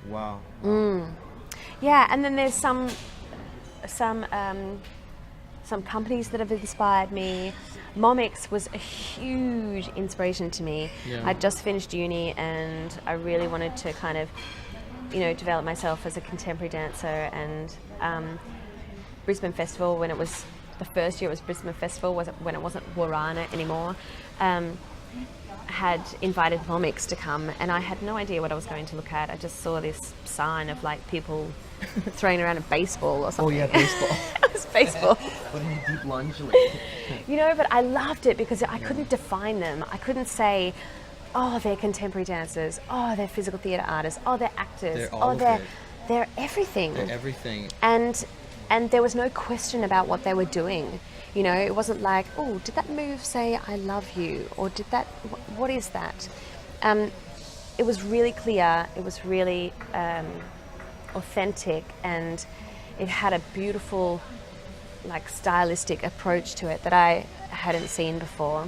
wow. Yeah, and then there's some companies that have inspired me. Momix was a huge inspiration to me. Yeah. I just finished uni, and I really wanted to kind of, develop myself as a contemporary dancer. And Brisbane Festival, when it was the first year, it was Brisbane Festival, when it wasn't Warana anymore. Had invited Momix to come, and I had no idea what I was going to look at. I just saw this sign of people throwing around a baseball or something. Oh yeah, baseball. It was baseball. What a deep lunge. But I loved it because I couldn't define them. I couldn't say, oh, they're contemporary dancers, oh, they're physical theatre artists, oh, they're actors, they're everything. They're everything. And there was no question about what they were doing. It wasn't like, oh, did that move say I love you? Or did that, what is that? It was really clear, it was really authentic, and it had a beautiful, stylistic approach to it that I hadn't seen before.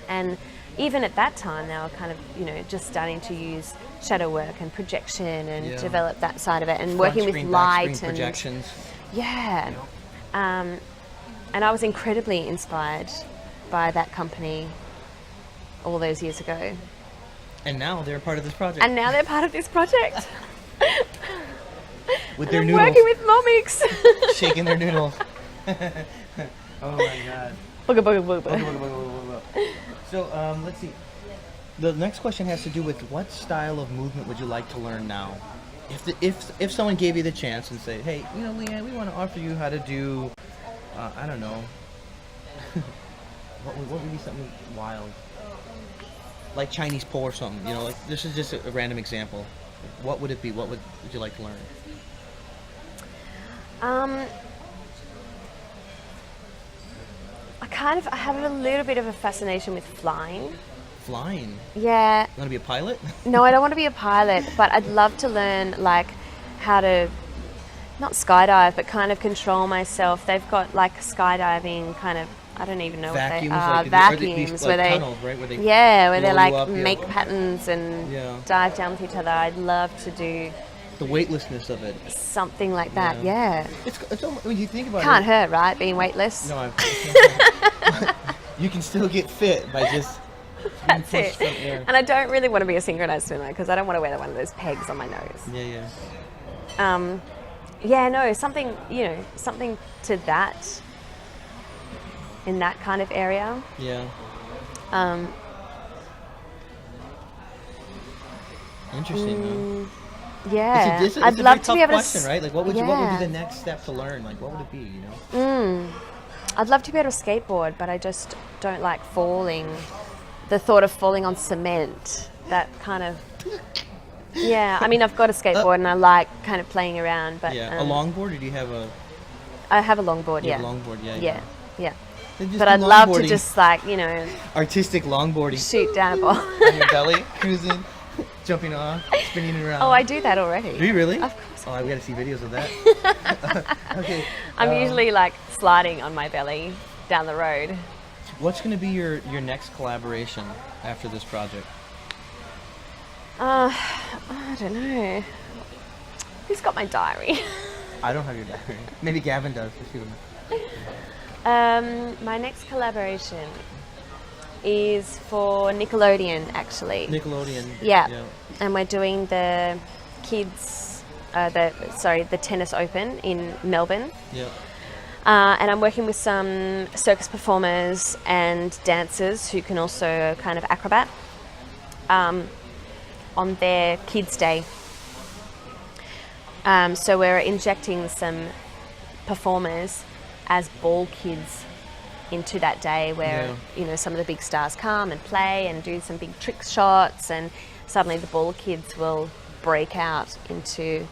And even at that time, they were kind of, just starting to use shadow work and projection and develop that side of it, and working with light and projections. Yeah. And I was incredibly inspired by that company all those years ago. And now they're part of this project. With their noodles. Working with Momix. Shaking their noodles. Oh my God. Booga. So let's see. The next question has to do with what style of movement would you like to learn now? If someone gave you the chance and said, hey, Leigh-Anne, we want to offer you how to do, I don't know, what would be something wild? Like Chinese pole or something, this is just a random example. What would it be? What would you like to learn? I have a little bit of a fascination with flying. Flying? Yeah. You want to be a pilot? No, I don't want to be a pilot, but I'd love to learn how to, not skydive, but kind of control myself. They've got skydiving kind of, I don't even know vacuums, what they are. Vacuums where they, tunnels, right? Where they make patterns and dive down with each other. I'd love to do the weightlessness of it. Something like that, yeah. It's almost, when you think about Can't hurt, right? Being weightless. No, you can still get fit by just. That's it. And I don't really want to be a synchronized swimmer because I don't want to wear one of those pegs on my nose. Yeah. Yeah, no, something, something to that, in that kind of area. Yeah. Interesting, though. Yeah, It's I'd a love very to tough be able question, to. right? Like, what would be Yeah. the next step to learn? Like, what would it be? You know? I'd love to be able to skateboard, but I just don't like falling. The thought of falling on cement, that kind of. Yeah, I mean, I've got a skateboard and I like kind of playing around, but Yeah, a longboard, or do you have a? I have a longboard. You Yeah. have a longboard, yeah. Yeah. Then just But do I'd love to longboarding. just like Artistic longboarding. shoot down a ball. On your belly, cruising, jumping off, spinning around. Oh, I do that already. Do you really? Of course. Oh, we got to see videos of that. Okay. I'm usually like sliding on my belly down the road. What's going to be your next collaboration after this project? I don't know. Who's got my diary? I don't have your diary. Maybe Gavin does. If you don't know. My next collaboration is for Nickelodeon, actually. Nickelodeon. Yeah. And we're doing the the Tennis Open in Melbourne. Yeah. And I'm working with some circus performers and dancers who can also kind of acrobat on their Kids' Day. So we're injecting some performers as ball kids into that day where, some of the big stars come and play and do some big trick shots, and suddenly the ball kids will break out into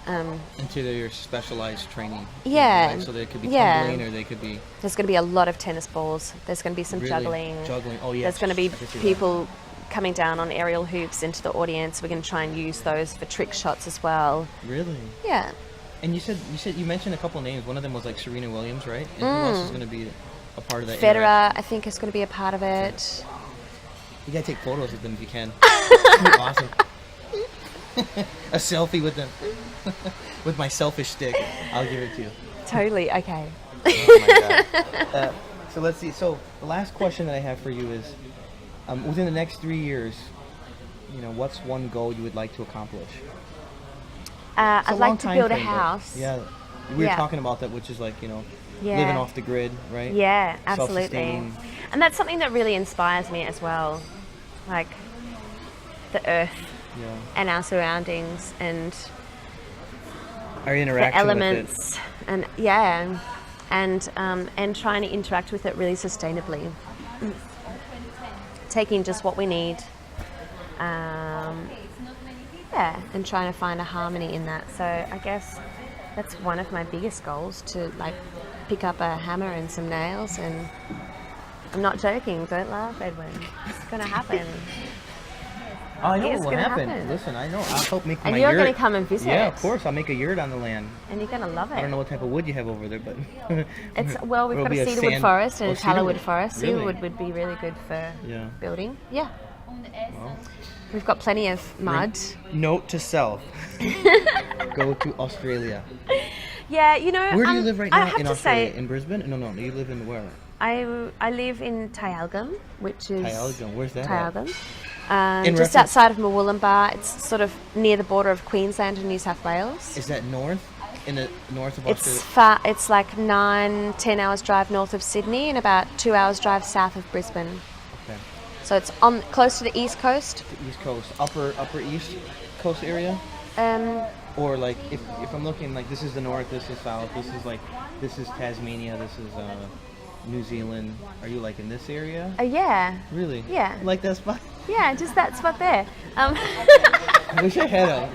their specialized training. Yeah. Right? So they could be tumbling, or they could be. There's going to be a lot of tennis balls. There's going to be some Really? juggling. Oh, yeah. There's going to be I can see that. people coming down on aerial hoops into the audience. We're going to try and use those for trick shots as well. Really? Yeah. And you mentioned a couple names. One of them was like Serena Williams, right? And who else is going to be a part of that? Federer, I think, is going to be a part of it. You gotta take photos of them if you can. It's gonna be awesome. A selfie with them. With my selfish stick. I'll give it to you. Totally. Okay. Oh my god. So let's see. So the last question that I have for you is, within the next 3 years, what's one goal you would like to accomplish? It's a I'd long like to time build a frame, but- house. Yeah. We were talking about that, which is like, living off the grid, right? Yeah, absolutely. Self-sustaining. And that's something that really inspires me as well. Like the earth Yeah. and our surroundings and Our the interaction elements and and trying to interact with it really sustainably. Taking just what we need. And trying to find a harmony in that. So I guess that's one of my biggest goals, to like pick up a hammer and some nails, and I'm not joking, don't laugh, Edwin. It's gonna happen. Oh, I know It's what will gonna happen. happen. Listen, I know. I'll help make And my you're yurt. gonna come and visit. Yeah, of course. I'll make a yurt on the land. And you're gonna love it. I don't know what type of wood you have over there, but We've It'll got be a a cedarwood sand- forest and oh, a tallowood cedarwood. forest. Really? Cedarwood would be really good for Yeah. building. Yeah. Well, We've got plenty of mud. note to self: go to Australia. Yeah, Where do you live right now I have in to Australia? say, In Brisbane? No, you live in where? I live in Tyalgum, which is Tyalgum. Where's that at? Tyalgum. In Just reference- outside of Murwillumbah. It's sort of near the border of Queensland and New South Wales. Is that north? In the north of It's Australia? far. It's like 9-10 hours drive north of Sydney and about 2 hours drive south of Brisbane. Okay. So it's on close to the east coast. The East Coast, upper East Coast area, or like if I'm looking like this is the north, this is south, this is Tasmania, this is New Zealand. Are you like in this area? Yeah. Really? Yeah. Like that spot? Yeah, just that spot there. I wish I had a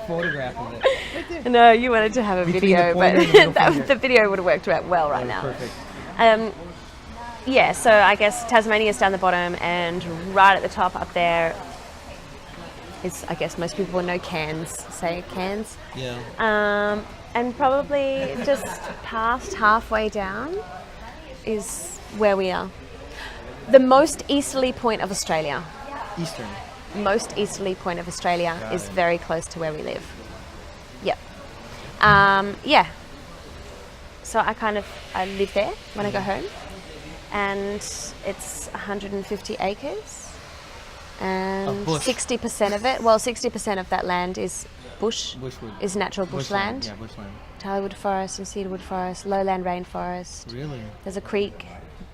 photograph of it. No, you wanted to have a Between video, the but pointer and the middle that, finger. the video would have worked out well right now. Perfect. Yeah, so I guess Tasmania's down the bottom, and right at the top up there is, I guess most people will know Cairns, say Cairns. Yeah. And probably just past halfway down is where we are. The most easterly point of Australia. Eastern. Most easterly point of Australia Got is it. very close to where we live. Yep. Yeah. So I live there when I go home, and it's 150 acres. and bush. 60% of it, well, 60% of that land is Bushwood. is natural bushland. Yeah, bushland. Tilewood forest and cedarwood forest, lowland rainforest. Really? There's a creek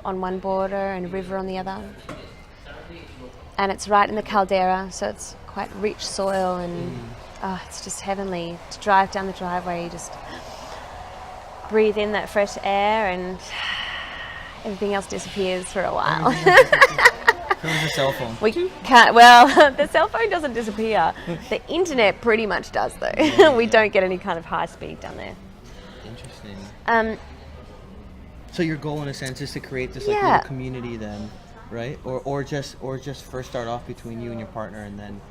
on one border and a river on the other. And it's right in the caldera, so it's quite rich soil, and it's just heavenly. To drive down the driveway, you just breathe in that fresh air and everything else disappears for a while. Where's the cell phone? We can't, well, the cell phone doesn't disappear. The internet pretty much does, though. We don't get any kind of high speed down there. Interesting. So your goal, in a sense, is to create this little community, then, right? Or just first start off between you and your partner, and then,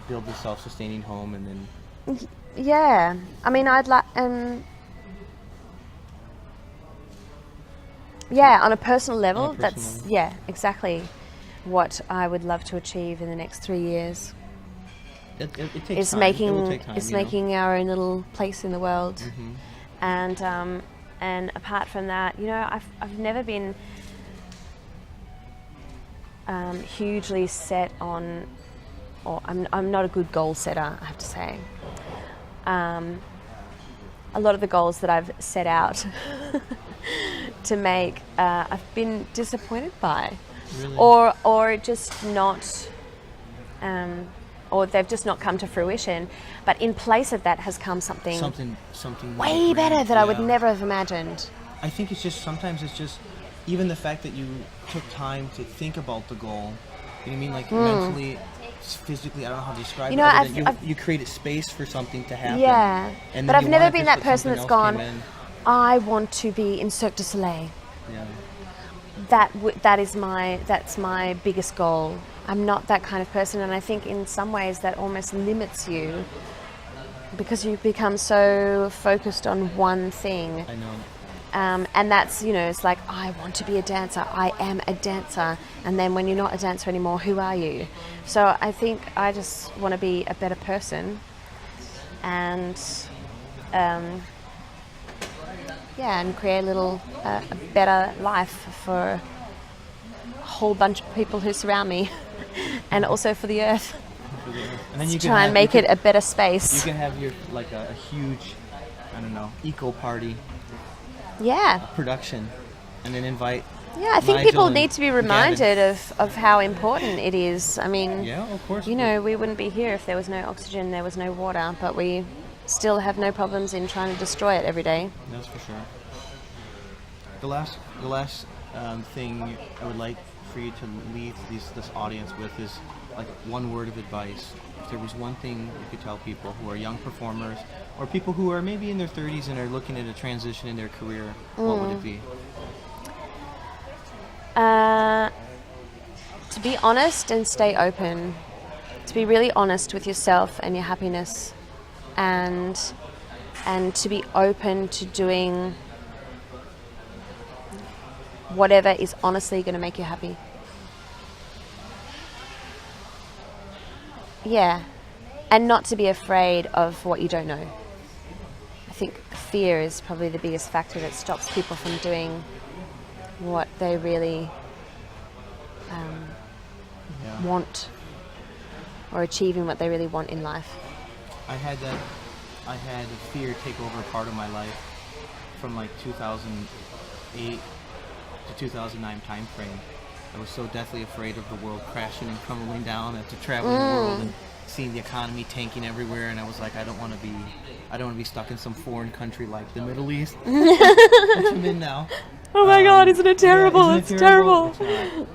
build the self-sustaining home, and then. Yeah, I mean, I'd like, on a personal level, that's exactly what I would love to achieve in the next 3 years. It takes time. It will take time, making our own little place in the world, and apart from that, I've never been hugely set on, or I'm not a good goal setter, I have to say. A lot of the goals that I've set out to make, I've been disappointed by. Really? Or just not, or they've just not come to fruition. But in place of that has come something way better that I would never have imagined. I think sometimes it's just even the fact that you took time to think about the goal. You know what I mean? Like mentally, physically, I don't know how to describe it. You created space for something to happen. Yeah, and but I've never been that person that's gone, in. I want to be in Cirque du Soleil. Yeah. That's my biggest goal. I'm not that kind of person, and I think in some ways that almost limits you because you become so focused on one thing. I know. And that's, it's like, I want to be a dancer. I am a dancer. And then when you're not a dancer anymore, who are you? So I think I just want to be a better person, and and create a better life for a whole bunch of people who surround me, and also for the earth. And then you try and make it a better space. You can have your a huge, eco party. Yeah. Production, and then invite. Yeah, I think people need to be reminded of how important it is. I mean, of course. We wouldn't be here if there was no oxygen, there was no water, but we still have no problems in trying to destroy it every day. That's for sure. The last thing I would like for you to leave this audience with is one word of advice. If there was one thing you could tell people who are young performers, or people who are maybe in their 30s and are looking at a transition in their career, what would it be? To be honest and stay open. To be really honest with yourself and your happiness, and to be open to doing whatever is honestly going to make you happy. Yeah, and not to be afraid of what you don't know. I think fear is probably the biggest factor that stops people from doing what they really want, or achieving what they really want in life. I had fear take over part of my life from 2008 to 2009 time frame. I was so deathly afraid of the world crashing and crumbling down after traveling the world and seeing the economy tanking everywhere, and I was like, I don't want to be stuck in some foreign country like the Middle East, which I'm in now. Oh my God, isn't it terrible? Yeah, it's terrible.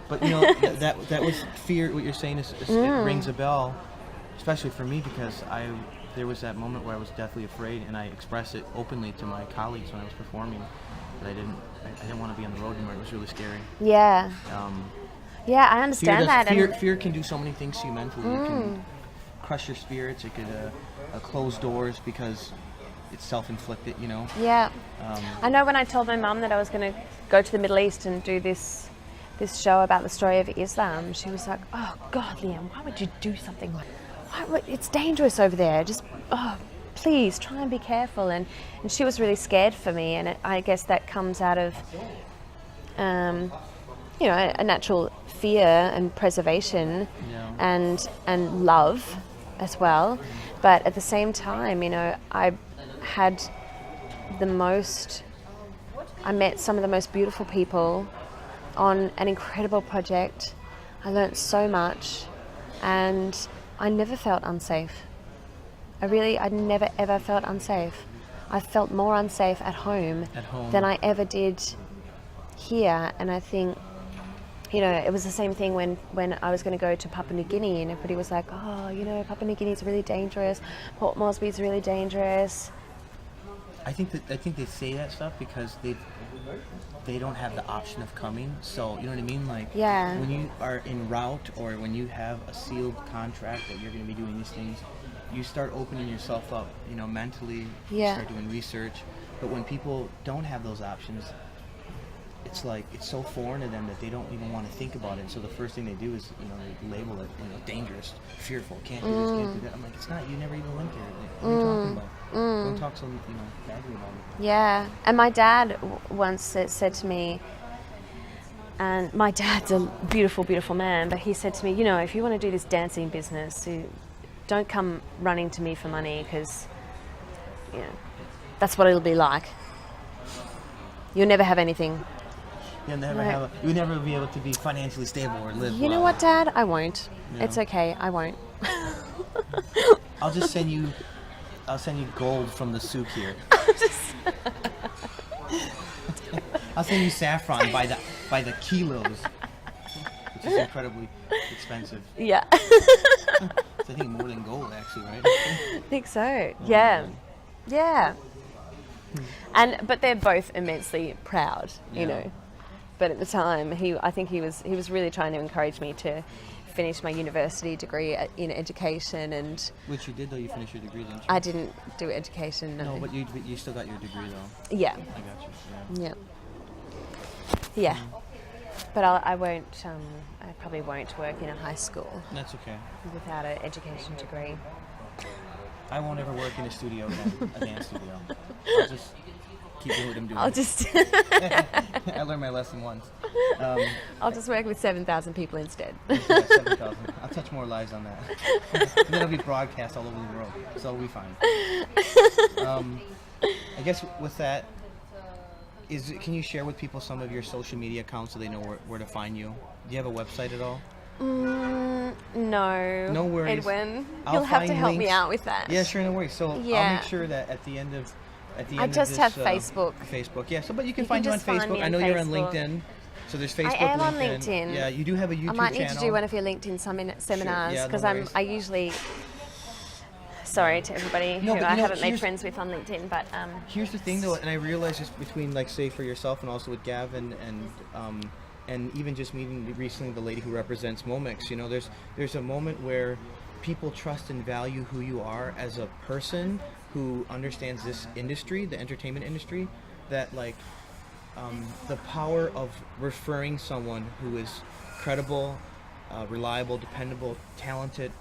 But that was fear. What you're saying it rings a bell, especially for me, because there was that moment where I was deathly afraid, and I expressed it openly to my colleagues when I was performing. That I didn't want to be on the road anymore. It was really scary. Yeah. Yeah, I understand that. Fear can do so many things to you mentally. It can crush your spirits. It could close doors because it's self-inflicted, Yeah. I know when I told my mum that I was going to go to the Middle East and do this show about the story of Islam, she was like, oh God, Leigh-Anne, why would you do something like that? It's dangerous over there. Just, please try and be careful. And she was really scared for me, and I guess that comes out of you know, a natural fear and preservation and love as well. But at the same time, you know, I met some of the most beautiful people on an incredible project. I learnt so much, and I never felt unsafe. I never ever felt unsafe. I felt more unsafe at home than I ever did here. And I think, you know, it was the same thing when I was going to go to Papua New Guinea, and everybody was like, oh, you know, Papua New Guinea is really dangerous, Port Moresby is really dangerous. I think they say that stuff because they don't have the option of coming. So you know what I mean? Like when you are en route, or when you have a sealed contract that you're going to be doing these things, you start opening yourself up, you know, mentally. You start doing research. But when people don't have those options, it's like it's so foreign to them that they don't even want to think about it. So the first thing they do is, you know, they label it, you know, dangerous, fearful, can't do this, can't do that. I'm like, it's not. You never even went there. Like, what are you talking about? Don't talk so, you know, badly about it. Yeah, and my dad once said to me, and my dad's a beautiful, beautiful man, but he said to me, you know, if you want to do this dancing business, don't come running to me for money, because, you know, that's what it'll be like. You'll never have anything. You'll never be able to be financially stable or live. You know what, Dad? I won't. Yeah. It's okay. I won't. I'll send you gold from the souk here. I'll send you saffron by the kilos, which is incredibly expensive. Yeah. It's, I think, more than gold, actually, right? I think so. Yeah. Yeah. But they're both immensely proud, you know. But at the time, I think he was really trying to encourage me to finish my university degree in education. And which you did, though. You finished your degree, didn't you? I didn't do education. No, but you still got your degree, though. Yeah. I got you. Yeah. Yeah. But I won't. I probably won't work in a high school. That's okay. Without an education degree. I won't ever work in a studio again, a dance studio. I'll just keep doing what I'm doing. I learned my lesson once. I'll just work with 7,000 people instead. Yeah, 7,000. I'll touch more lives on that. And then it'll be broadcast all over the world, so we'll be fine. I guess with that, can you share with people some of your social media accounts so they know where to find you? Do you have a website at all? No. No worries. Edwin, you'll have to help me out with that. Yeah, sure, no worries. So I'll make sure that at the end of I just have Facebook. Facebook, yeah. So, but you can find you on Facebook. I know you're on LinkedIn. So there's Facebook. I am LinkedIn. on LinkedIn. Yeah, you do have a YouTube channel. I might need to do one of your LinkedIn seminars, because I usually. Sorry to everybody who I haven't made friends with on LinkedIn, but here's the thing, though, and I realize this between, like, say, for yourself and also with Gavin and even just meeting recently the lady who represents Momex. You know, there's a moment where people trust and value who you are as a person who understands this industry, the entertainment industry, that, like, the power of referring someone who is credible, reliable, dependable, talented,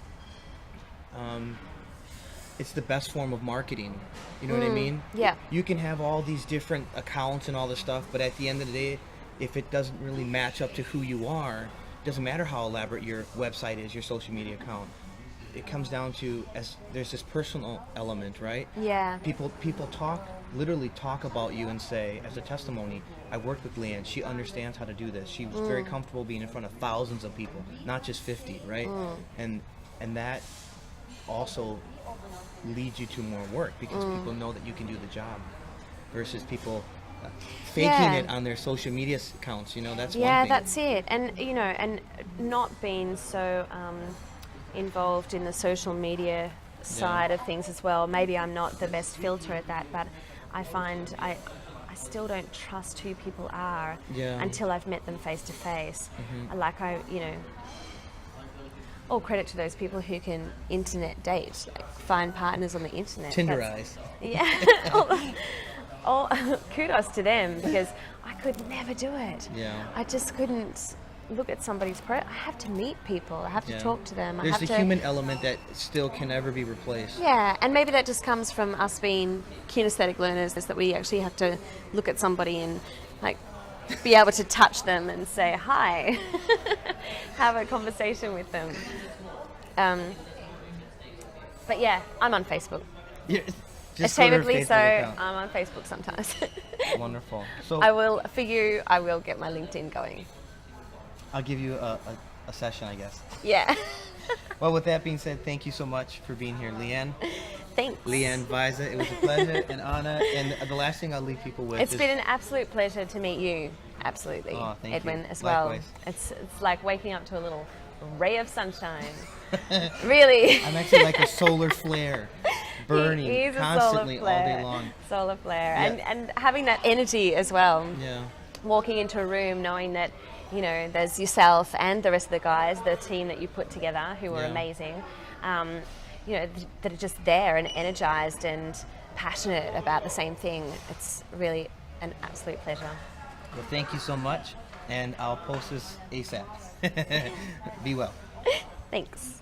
it's the best form of marketing. You know what I mean? Yeah. You can have all these different accounts and all this stuff, but at the end of the day, if it doesn't really match up to who you are, it doesn't matter how elaborate your website is, your social media account. It comes down to, there's this personal element, right? Yeah. People literally talk about you and say, as a testimony, I worked with Leigh-Anne. She understands how to do this. She was very comfortable being in front of thousands of people, not just 50, right? And that also leads you to more work, because people know that you can do the job, versus people faking it on their social media accounts. You know, that's one thing. Yeah, that's it. And, you know, and not being so involved in the social media side of things as well. Maybe I'm not the best filter at that, but I find I still don't trust who people are until I've met them face to face. All credit to those people who can internet date, like find partners on the internet. Tinderize. Yeah. Oh, kudos to them, because I could never do it. Yeah. I just couldn't look at somebody's I have to meet people. I have to talk to them. There's the human element that still can never be replaced. Yeah, and maybe that just comes from us being kinesthetic learners, is that we actually have to look at somebody and, like, be able to touch them and say hi, have a conversation with them. But yeah, I'm on Facebook. Yeah, just go to her Ashamedly so, Facebook account. I'm on Facebook sometimes. Wonderful. So I will get my LinkedIn going. I'll give you a session, I guess. Yeah. Well, with that being said, thank you so much for being here, Leigh-Anne. Thanks. Leigh-Anne Vizer. It was a pleasure and honor. And the last thing I'll leave people with It's is... been an absolute pleasure to meet you. Absolutely. Oh, thank Edwin, you. as well. Likewise. It's like waking up to a little ray of sunshine. Really. I'm actually like a solar flare, burning He's constantly a solar flare. all day long. Solar flare. Yeah. And having that energy as well. Yeah. Walking into a room knowing that, you know, there's yourself and the rest of the guys, the team that you put together, who are Yeah. amazing, you know, that are just there and energized and passionate about the same thing. It's really an absolute pleasure. Well, thank you so much, and I'll post this ASAP. Be well. Thanks.